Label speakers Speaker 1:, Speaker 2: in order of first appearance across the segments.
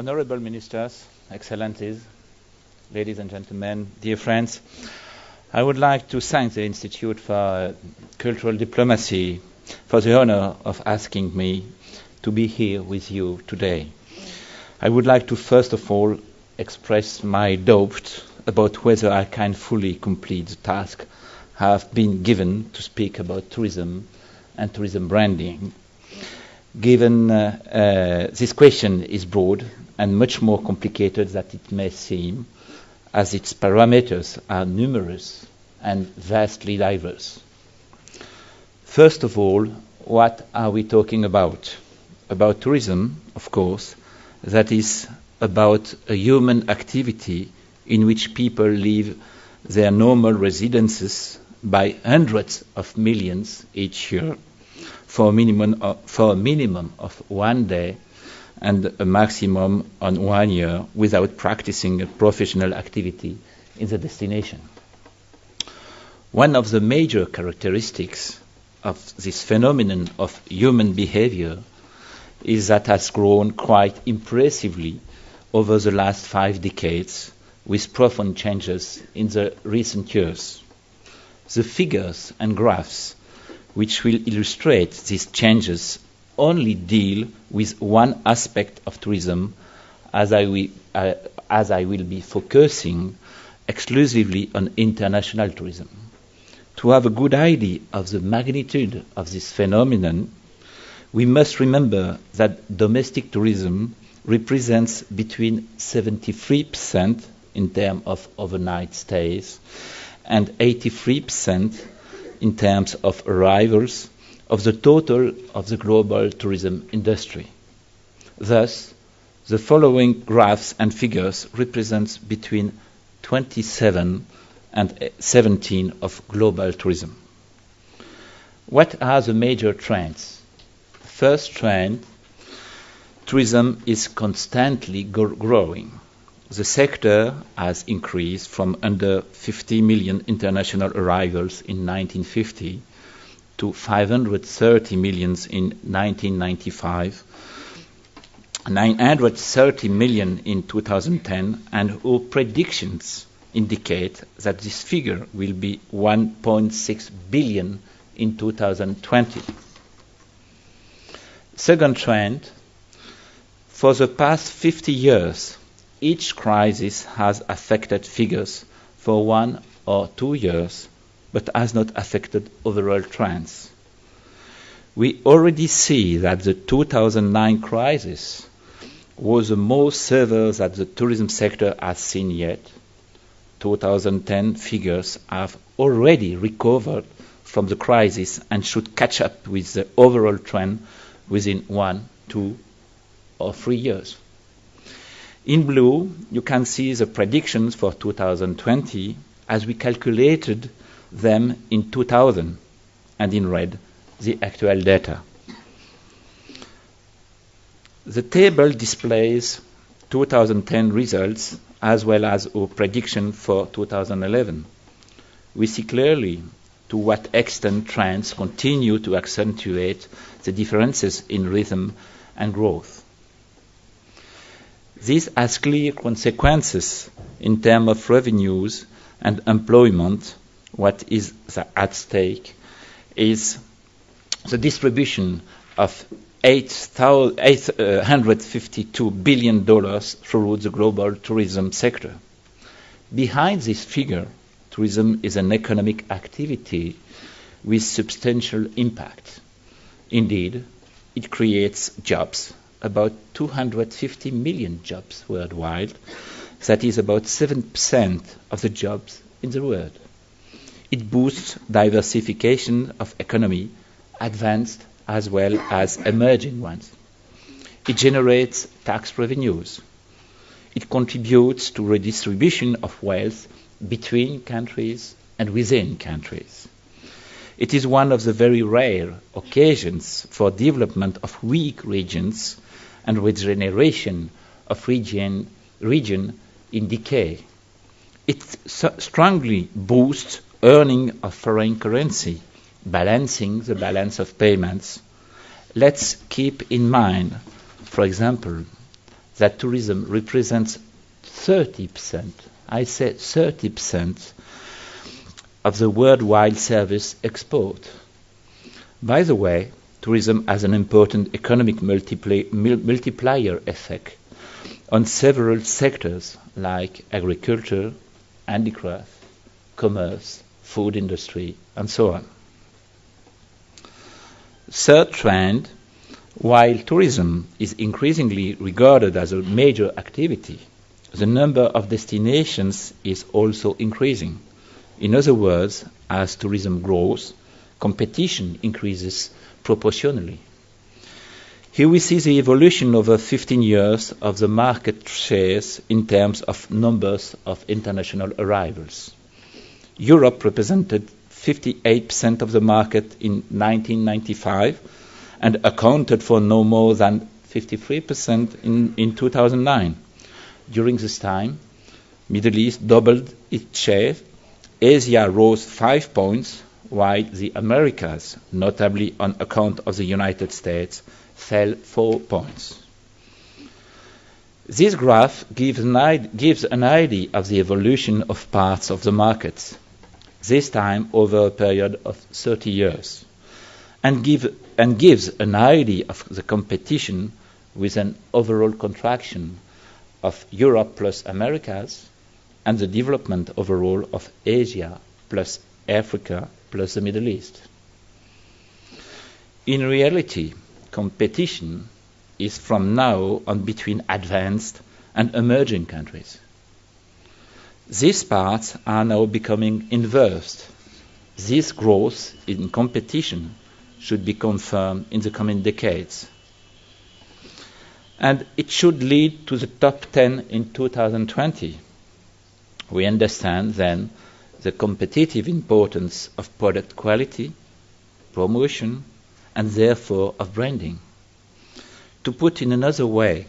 Speaker 1: Honorable Ministers, Excellencies, ladies and gentlemen, dear friends, I would like to thank the Institute for Cultural Diplomacy for the honor of asking me to be here with you today. I would like to first of all express my doubt about whether I can fully complete the task I have been given to speak about tourism and tourism branding. Given this question is broad and much more complicated than it may seem, as its parameters are numerous and vastly diverse. First of all, what are we talking about? About tourism, of course, that is about a human activity in which people leave their normal residences by hundreds of millions each year for a minimum of 1 day and a maximum on 1 year without practicing a professional activity in the destination. One of the major characteristics of this phenomenon of human behavior is that has grown quite impressively over the last 5 decades with profound changes in the recent years. The figures and graphs which will illustrate these changes only deal with one aspect of tourism, as I will be focusing exclusively on international tourism. To have a good idea of the magnitude of this phenomenon, we must remember that domestic tourism represents between 73% in terms of overnight stays and 83% in terms of arrivals of the total of the global tourism industry. Thus, the following graphs and figures represent between 27 and 17 of global tourism. What are the major trends? First trend, tourism is constantly growing. The sector has increased from under 50 million international arrivals in 1950 to 530 million in 1995, 930 million in 2010, and our predictions indicate that this figure will be 1.6 billion in 2020. Second trend, for the past 50 years, each crisis has affected figures for 1 or 2 years, but has not affected overall trends. We already see that the 2009 crisis was the most severe that the tourism sector has seen yet. 2010 figures have already recovered from the crisis and should catch up with the overall trend within 1, 2, or 3 years. In blue, you can see the predictions for 2020 as we calculated them in 2000, and in red, the actual data. The table displays 2010 results as well as our prediction for 2011. We see clearly to what extent trends continue to accentuate the differences in rhythm and growth. This has clear consequences in terms of revenues and employment. What is at stake is the distribution of $852 billion through the global tourism sector. Behind this figure, tourism is an economic activity with substantial impact. Indeed, it creates jobs, about 250 million jobs worldwide. That is about 7% of the jobs in the world. It boosts diversification of economy, advanced as well as emerging ones. It generates tax revenues. It contributes to redistribution of wealth between countries and within countries. It is one of the very rare occasions for development of weak regions and regeneration of region in decay. It strongly boosts earning of foreign currency, balancing the balance of payments. Let's keep in mind, for example, that tourism represents 30%, I say 30%, of the worldwide service export. By the way, tourism has an important economic multiplier effect on several sectors like agriculture, handicraft, commerce, food industry, and so on. Third trend, while tourism is increasingly regarded as a major activity, the number of destinations is also increasing. In other words, as tourism grows, competition increases proportionally. Here we see the evolution over 15 years of the market shares in terms of numbers of international arrivals. Europe represented 58% of the market in 1995 and accounted for no more than 53% in 2009. During this time, Middle East doubled its share, Asia rose 5 points, while the Americas, notably on account of the United States, fell 4 points. This graph gives an idea of the evolution of parts of the markets, this time over a period of 30 years, and gives an idea of the competition with an overall contraction of Europe plus Americas and the development overall of Asia plus Africa plus the Middle East. In reality, competition is from now on between advanced and emerging countries. These parts are now becoming inversed. This growth in competition should be confirmed in the coming decades. And it should lead to the top 10 in 2020. We understand then the competitive importance of product quality, promotion, and therefore of branding. To put in another way,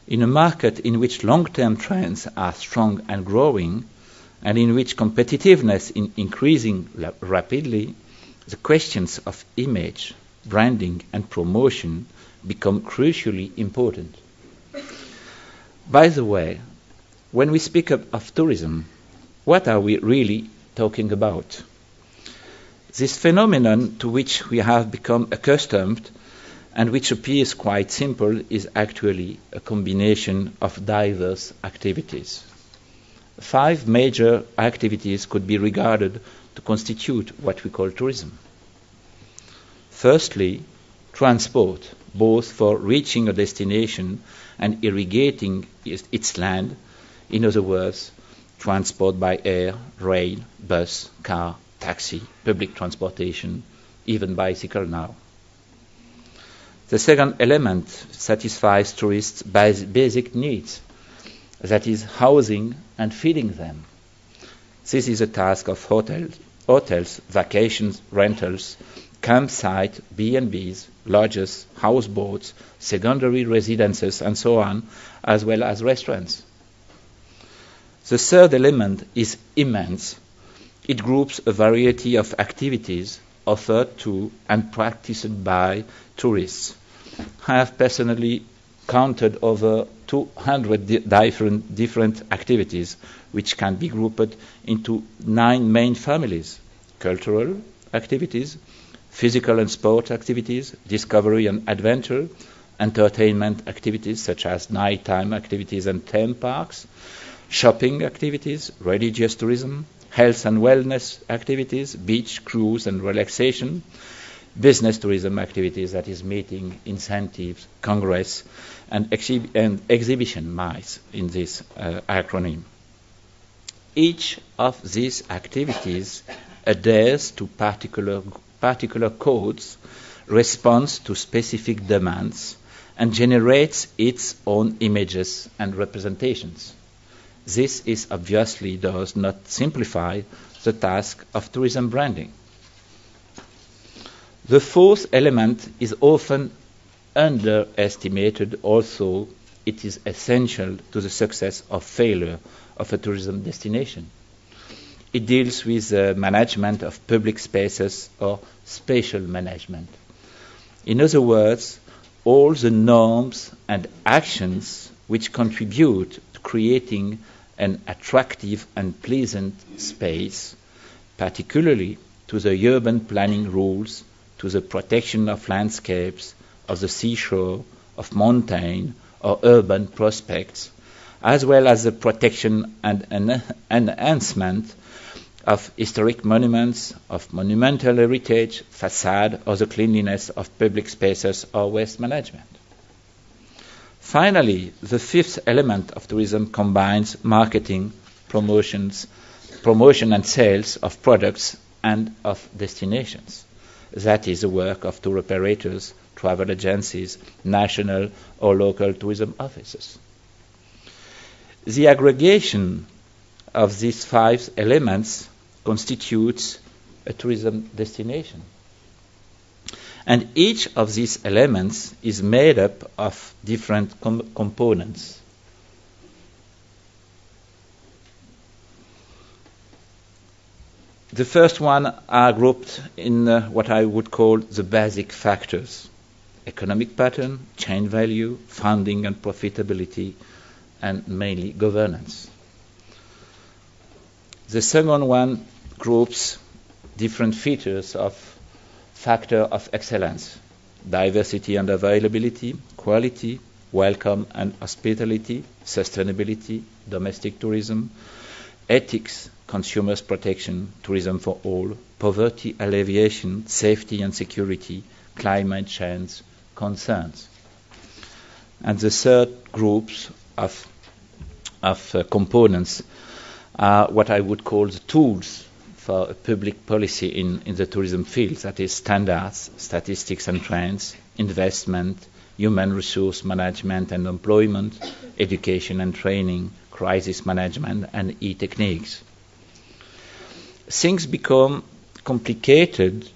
Speaker 1: in a market in which long-term trends are strong and growing, and in which competitiveness is increasing rapidly, the questions of image, branding, and promotion become crucially important. By the way, when we speak of tourism, what are we really talking about? This phenomenon to which we have become accustomed and which appears quite simple is actually a combination of diverse activities. 5 major activities could be regarded to constitute what we call tourism. Firstly, transport, both for reaching a destination and irrigating its land. In other words, transport by air, rail, bus, car, taxi, public transportation, even bicycle now. The second element satisfies tourists' basic needs, that is, housing and feeding them. This is a task of hotels, vacations, rentals, campsite, B&Bs, lodges, houseboats, secondary residences, and so on, as well as restaurants. The third element is immense. It groups a variety of activities offered to and practiced by tourists. I have personally counted over 200 different activities, which can be grouped into 9 main families: cultural activities, physical and sport activities, discovery and adventure, entertainment activities such as nighttime activities and theme parks, shopping activities, religious tourism, health and wellness activities, beach, cruise and relaxation, business tourism activities, that is meeting, incentives, congress, and exhibition MICE in this acronym. Each of these activities adheres to particular codes, responds to specific demands, and generates its own images and representations. This is obviously does not simplify the task of tourism branding. The fourth element is often underestimated, although it is essential to the success or failure of a tourism destination. It deals with the management of public spaces or spatial management. In other words, all the norms and actions which contribute to creating an attractive and pleasant space, particularly to the urban planning rules, to the protection of landscapes, of the seashore, of mountain or urban prospects, as well as the protection and enhancement of historic monuments, of monumental heritage, facade, or the cleanliness of public spaces or waste management. Finally, the fifth element of tourism combines marketing, promotion and sales of products and of destinations. That is the work of tour operators, travel agencies, national or local tourism offices. The aggregation of these five elements constitutes a tourism destination. And each of these elements is made up of different components. The first one are grouped in what I would call the basic factors: economic pattern, chain value, funding and profitability, and mainly governance. The second one groups different features of factor of excellence: diversity and availability, quality, welcome and hospitality, sustainability, domestic tourism, ethics, consumers protection, tourism for all, poverty alleviation, safety and security, climate change concerns. And the third groups of components are what I would call the tools for public policy in the tourism field, that is standards, statistics and trends, investment, human resource management and employment, education and training, crisis management and e-techniques. Things become complicated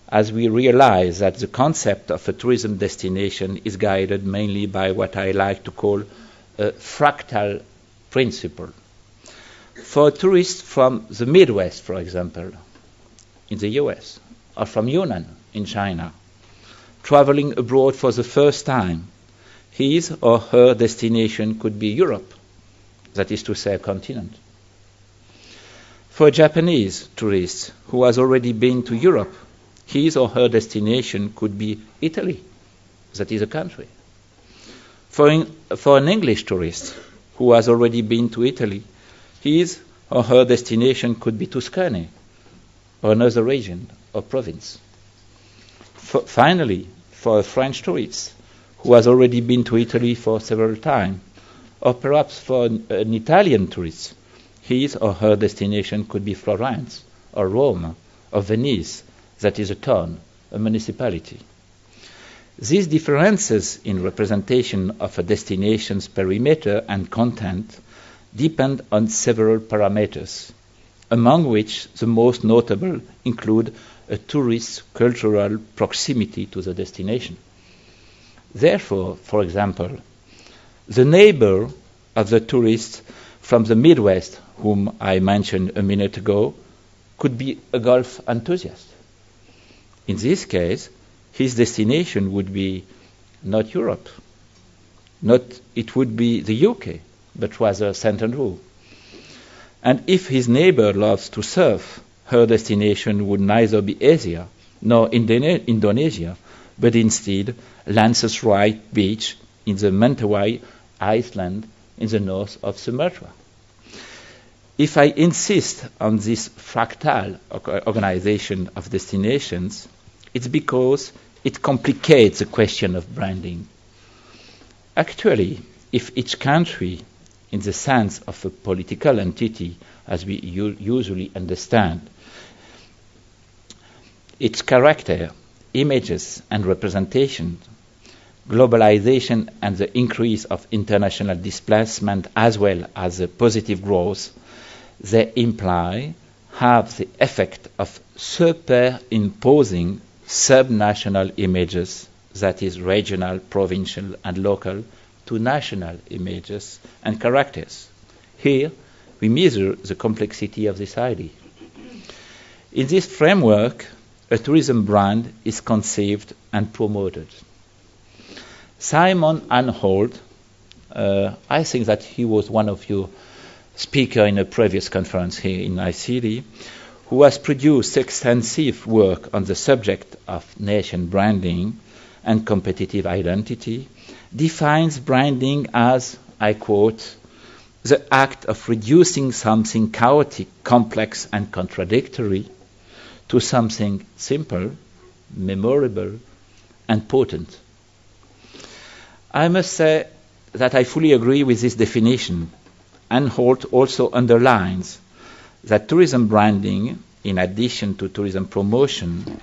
Speaker 1: as we realize that the concept of a tourism destination is guided mainly by what I like to call a fractal principle. For tourists from the Midwest, for example, in the US, or from Yunnan in China, traveling abroad for the first time, his or her destination could be Europe, that is to say, a continent. For a Japanese tourist who has already been to Europe, his or her destination could be Italy, that is a country. For an English tourist who has already been to Italy, his or her destination could be Tuscany, or another region or province. Finally, for a French tourist who has already been to Italy for several times, or perhaps for an Italian tourist, his or her destination could be Florence, or Rome, or Venice, that is a town, a municipality. These differences in representation of a destination's perimeter and content depend on several parameters, among which the most notable include a tourist's cultural proximity to the destination. Therefore, for example, the neighbor of the tourist from the Midwest, whom I mentioned a minute ago, could be a golf enthusiast. In this case, his destination would be not Europe, it would be the UK, but rather St. Andrew. And if his neighbor loves to surf, her destination would neither be Asia nor Indonesia, but instead Lanzarote Beach in the Mentawai Island in the north of Sumatra. If I insist on this fractal organization of destinations, it's because it complicates the question of branding. Actually, if each country, in the sense of a political entity, as we usually understand, its character, images and representation, globalization and the increase of international displacement as well as the positive growth, they have the effect of superimposing subnational images, that is regional, provincial and local, to national images and characters. Here we measure the complexity of this idea. In this framework, a tourism brand is conceived and promoted. Simon Anholt I think that he was one of your speakers in a previous conference here in ICD, who has produced extensive work on the subject of nation branding and competitive identity, defines branding as, I quote, the act of reducing something chaotic, complex, and contradictory to something simple, memorable, and potent. I must say that I fully agree with this definition, and Holt also underlines that tourism branding, in addition to tourism promotion,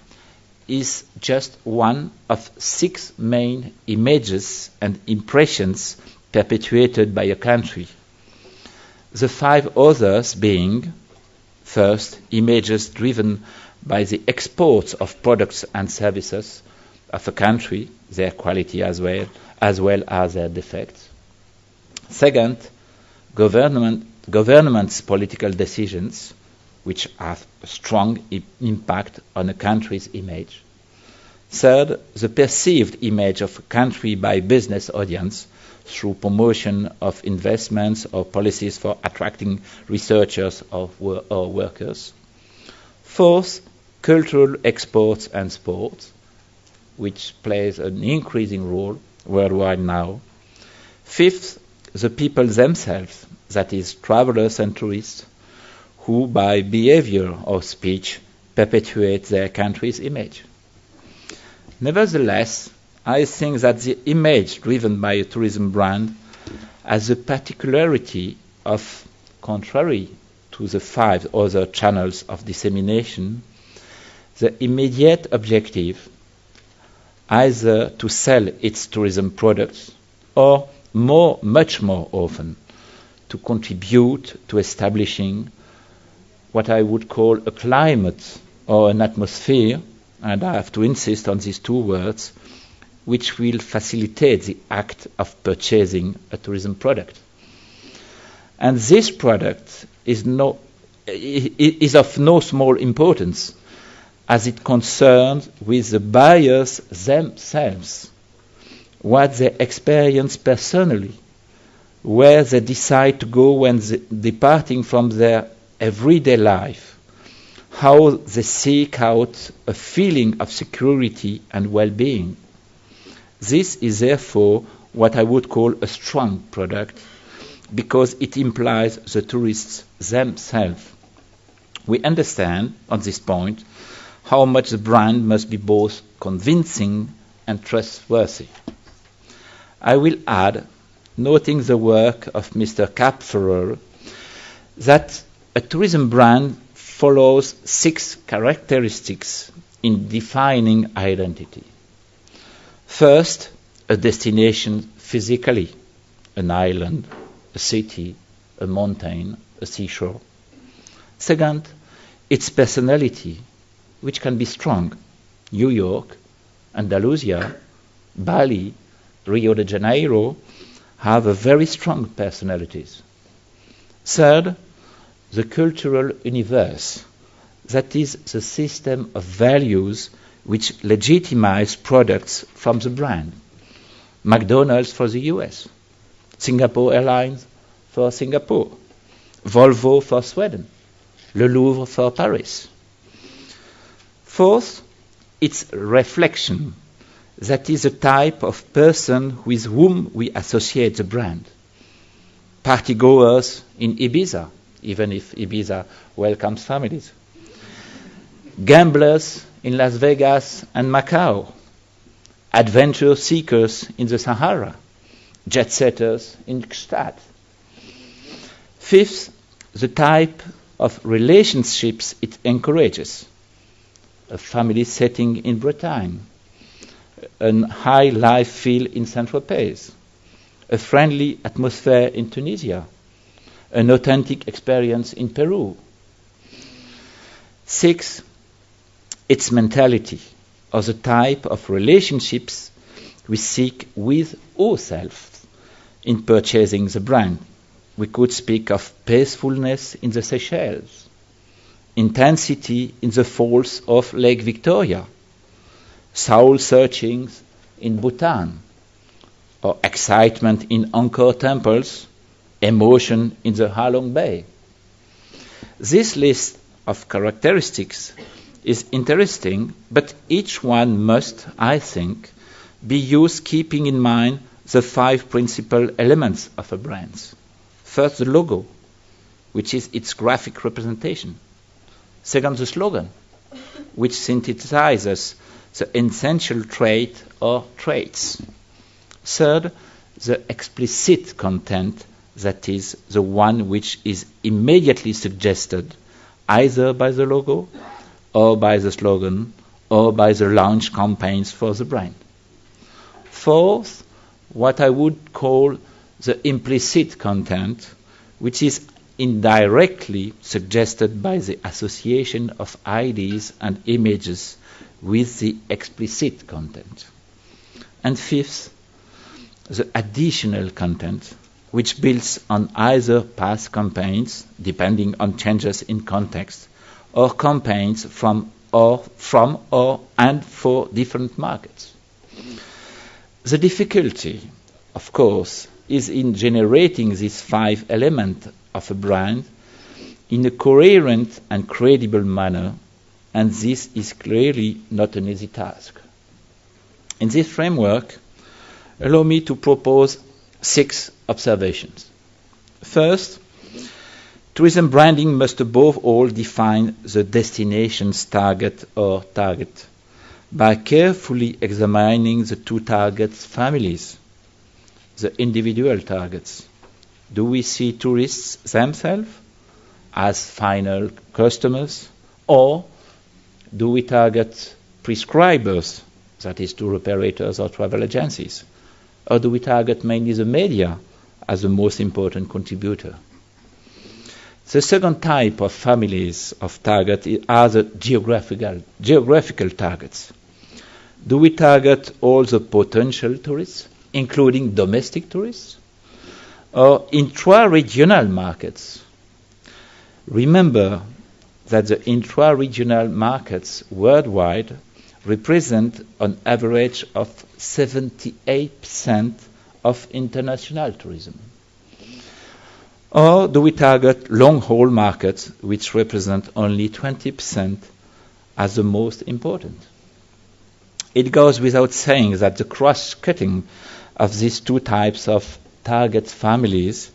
Speaker 1: is just one of 6 main images and impressions perpetuated by a country. The 5 others being, first, images driven by the exports of products and services of a country, their quality as well as their defects. Second, government's political decisions, which have a strong impact on a country's image. Third, the perceived image of a country by business audience through promotion of investments or policies for attracting researchers or workers. Fourth, cultural exports and sports, which plays an increasing role worldwide now. Fifth, the people themselves, that is, travelers and tourists, who by behavior or speech perpetuate their country's image. Nevertheless, I think that the image driven by a tourism brand has a particularity of, contrary to the 5 other channels of dissemination, the immediate objective either to sell its tourism products or much more often to contribute to establishing what I would call a climate or an atmosphere, and I have to insist on these 2 words, which will facilitate the act of purchasing a tourism product. And this product is of no small importance, as it concerns with the buyers themselves, what they experience personally, where they decide to go when departing from their everyday life, how they seek out a feeling of security and well-being. This is therefore what I would call a strong product, because it implies the tourists themselves. We understand on this point how much the brand must be both convincing and trustworthy. I will add, noting the work of Mr. Kapferer, that a tourism brand follows 6 characteristics in defining identity. First, a destination physically, an island, a city, a mountain, a seashore. Second, its personality, which can be strong. New York, Andalusia, Bali, Rio de Janeiro have a very strong personalities. Third, the cultural universe, that is the system of values which legitimize products from the brand. McDonald's for the US, Singapore Airlines for Singapore, Volvo for Sweden, Le Louvre for Paris. Fourth, its reflection, that is a type of person with whom we associate the brand. Partygoers in Ibiza, even if Ibiza welcomes families. Gamblers in Las Vegas and Macau. Adventure seekers in the Sahara. Jet setters in Gstaad. Fifth, the type of relationships it encourages. A family setting in Bretagne. A high life feel in Saint-Tropez. A friendly atmosphere in Tunisia. An authentic experience in Peru. 6, its mentality, or the type of relationships we seek with ourselves in purchasing the brand. We could speak of peacefulness in the Seychelles, intensity in the falls of Lake Victoria, soul searchings in Bhutan, or excitement in Angkor temples, emotion in the Halong Bay. This list of characteristics is interesting, but each one must, I think, be used keeping in mind the 5 principal elements of a brand. First, the logo, which is its graphic representation. Second, the slogan, which synthesizes the essential trait or traits. Third, the explicit content, that is, the one which is immediately suggested either by the logo or by the slogan or by the launch campaigns for the brand. Fourth, what I would call the implicit content, which is indirectly suggested by the association of ideas and images with the explicit content. And fifth, the additional content, which builds on either past campaigns, depending on changes in context, or campaigns from or and for different markets. The difficulty, of course, is in generating these 5 elements of a brand in a coherent and credible manner, and this is clearly not an easy task. In this framework, allow me to propose 6 observations. First, tourism branding must above all define the destination's target or target by carefully examining the 2 targets' families, the individual targets. Do we see tourists themselves as final customers, or do we target prescribers, that is, tour operators or travel agencies, or do we target mainly the media as the most important contributor? The second type of families of target are the geographical targets. Do we target all the potential tourists, including domestic tourists, or intra-regional markets? Remember that the intra-regional markets worldwide represent an average of 78% of international tourism. Or do we target long-haul markets, which represent only 20%, as the most important? It goes without saying that the cross-cutting of these 2 types of target families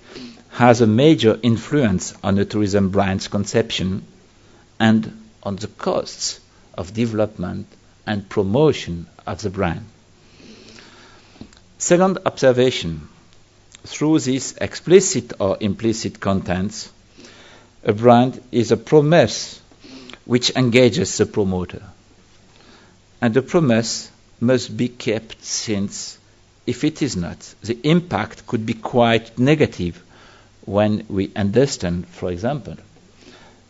Speaker 1: has a major influence on the tourism brand's conception and on the costs of development and promotion of the brand. Second observation, through these explicit or implicit contents, a brand is a promise which engages the promoter. And the promise must be kept, since if it is not, the impact could be quite negative when we understand, for example,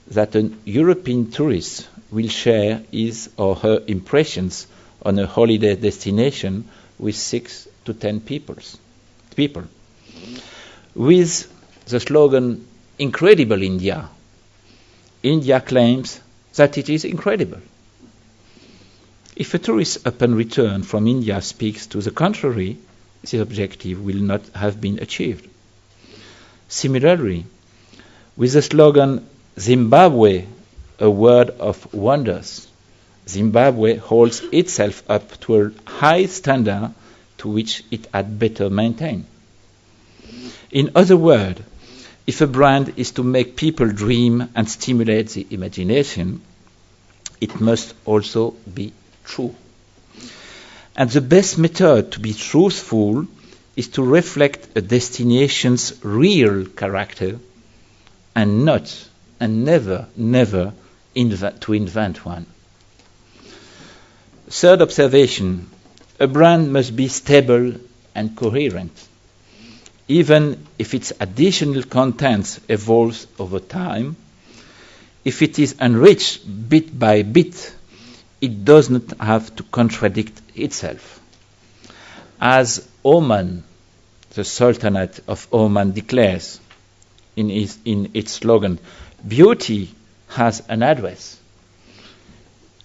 Speaker 1: that a European tourist will share his or her impressions on a holiday destination with 6 to 10 people. With the slogan, "Incredible India," India claims that it is incredible. If a tourist upon return from India speaks to the contrary, the objective will not have been achieved. Similarly, with the slogan, "Zimbabwe, a world of wonders," Zimbabwe holds itself up to a high standard to which it had better maintain. In other words, if a brand is to make people dream and stimulate the imagination, it must also be true. And the best method to be truthful is to reflect a destination's real character and never to invent one. Third observation, a brand must be stable and coherent. Even if its additional contents evolves over time, if it is enriched bit by bit, it does not have to contradict itself. As Oman, the Sultanate of Oman, declares in its slogan, "Beauty has an address."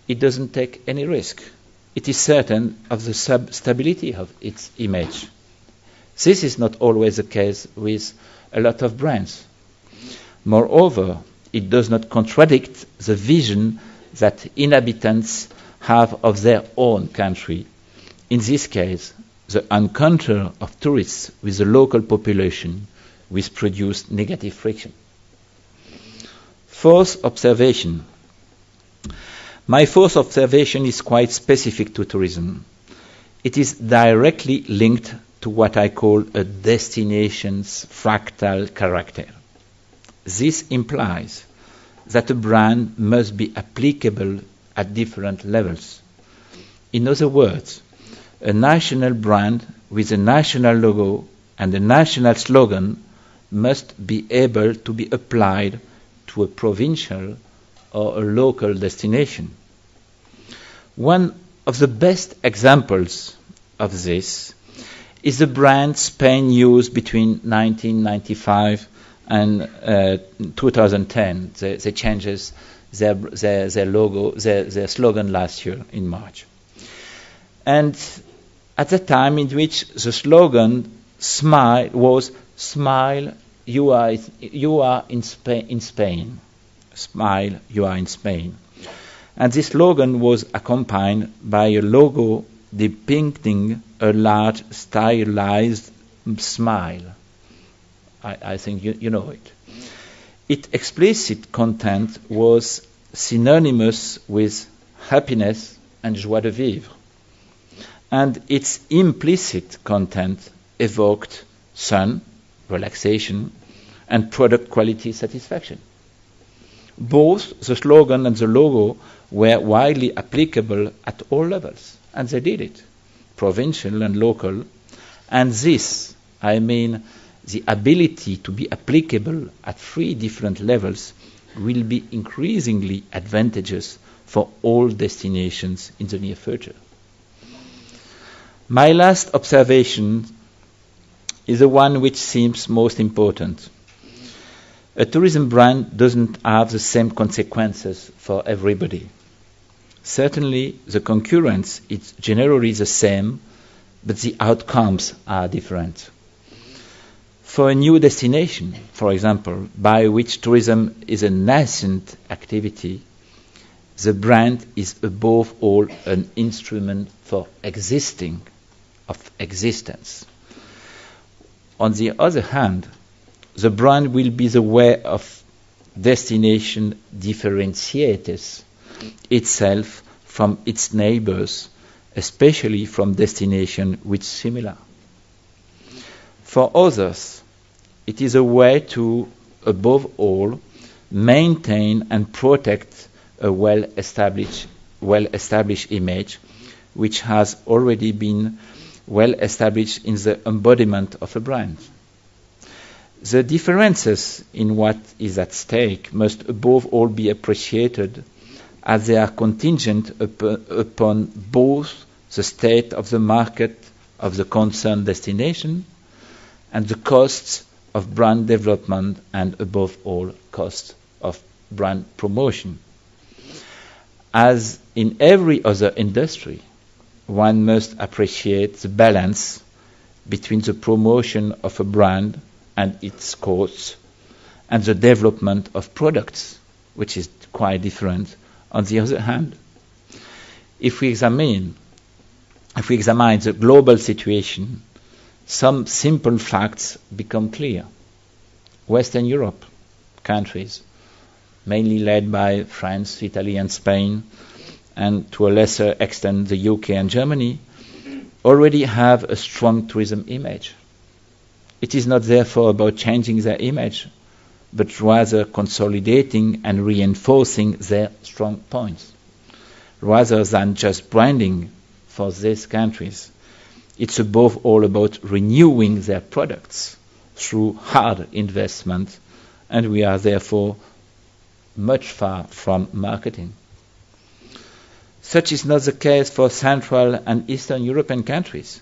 Speaker 1: It doesn't take any risk. It is certain of the stability of its image. This is not always the case with a lot of brands. Moreover, it does not contradict the vision that inhabitants have of their own country. In this case, the encounter of tourists with the local population which produce negative friction. Fourth observation. My fourth observation is quite specific to tourism. It is directly linked to what I call a destination's fractal character. This implies that a brand must be applicable at different levels. In other words, a national brand with a national logo and a national slogan must be able to be applied to a provincial or a local destination. One of the best examples of this is the brand Spain used between 1995 and 2010. They changed their logo, their slogan last year in March. And at the time in which the slogan was "Smile, you are in Spain." Smile, you are in Spain. And this slogan was accompanied by a logo depicting a large stylized smile. I think you know it. Its explicit content was synonymous with happiness and joie de vivre. And its implicit content evoked sun, relaxation, and product quality satisfaction. Both the slogan and the logo were widely applicable at all levels, and they did it, provincial and local. And this, I mean, the ability to be applicable at 3 different levels will be increasingly advantageous for all destinations in the near future. My last observation is the one which seems most important. A tourism brand doesn't have the same consequences for everybody. Certainly, the concurrence is generally the same, but the outcomes are different. For a new destination, for example, by which tourism is a nascent activity, the brand is above all an instrument for existence. On the other hand, the brand will be the way of destination differentiates itself from its neighbors, especially from destinations which similar. For others, it is a way to, above all, maintain and protect a well-established image, which has already been well established in the embodiment of a brand. The differences in what is at stake must above all be appreciated as they are contingent upon both the state of the market of the concerned destination and the costs of brand development and above all costs of brand promotion. As in every other industry, one must appreciate the balance between the promotion of a brand and its costs and the development of products, which is quite different on the other hand. If we examine the global situation, some simple facts become clear. Western Europe countries, mainly led by France, Italy and Spain, and to a lesser extent the UK and Germany, already have a strong tourism image. It is not therefore about changing their image, but rather consolidating and reinforcing their strong points. Rather than just branding for these countries, it's above all about renewing their products through hard investment, and we are therefore much far from marketing. Such is not the case for Central and Eastern European countries,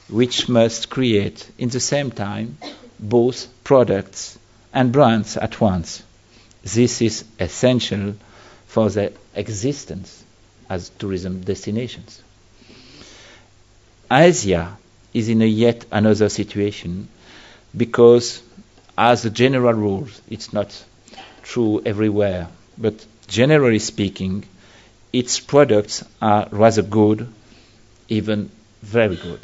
Speaker 1: which must create in the same time both products and brands at once. This is essential for their existence as tourism destinations. Asia is in a yet another situation because, as a general rule, it's not true everywhere, but generally speaking, its products are rather good, even very good.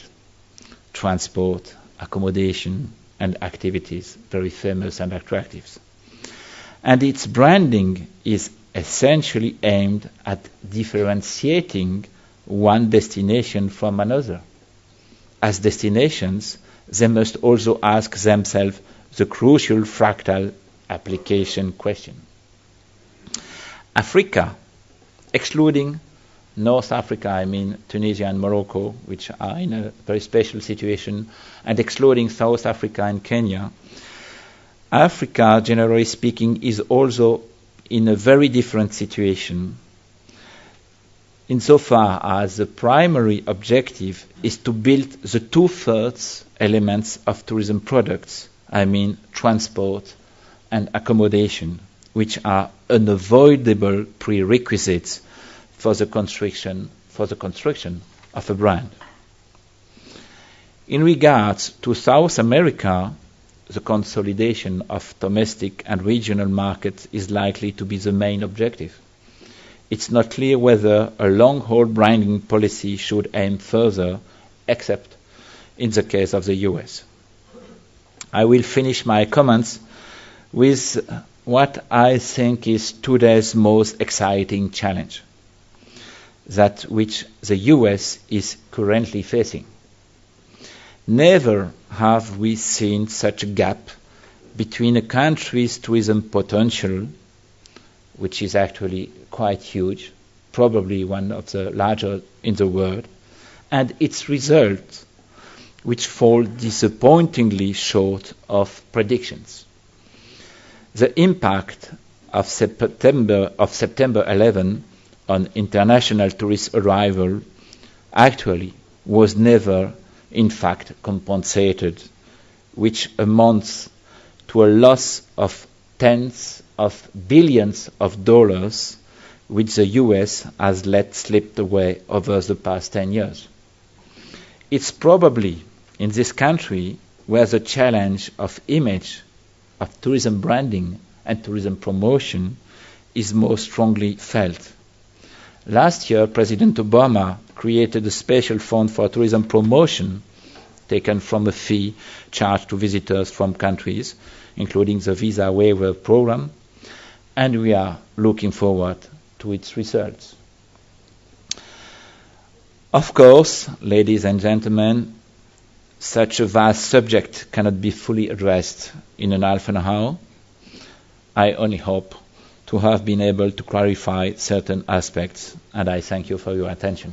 Speaker 1: Transport, accommodation, and activities, very famous and attractive. And its branding is essentially aimed at differentiating one destination from another. As destinations, they must also ask themselves the crucial fractal application question. Africa, excluding North Africa, I mean Tunisia and Morocco, which are in a very special situation, and excluding South Africa and Kenya, Africa, generally speaking, is also in a very different situation insofar as the primary objective is to build the two-thirds elements of tourism products, I mean transport and accommodation, which are unavoidable prerequisites for the construction of a brand. In regards to South America, the consolidation of domestic and regional markets is likely to be the main objective. It's not clear whether a long-haul branding policy should aim further, except in the case of the US. I will finish my comments with what I think is today's most exciting challenge, that which the US is currently facing. Never have we seen such a gap between a country's tourism potential, which is actually quite huge, probably one of the larger in the world, and its results, which fall disappointingly short of predictions. The impact of September 11 on international tourist arrival actually was never in fact compensated, which amounts to a loss of tens of billions of dollars, which the US has let slip away over the past 10 years. It's probably in this country where the challenge of image, of tourism branding and tourism promotion is most strongly felt. Last year, President Obama created a special fund for tourism promotion taken from a fee charged to visitors from countries, including the visa waiver program, and we are looking forward to its results. Of course, ladies and gentlemen, such a vast subject cannot be fully addressed in an half an hour. I only hope to have been able to clarify certain aspects, and I thank you for your attention.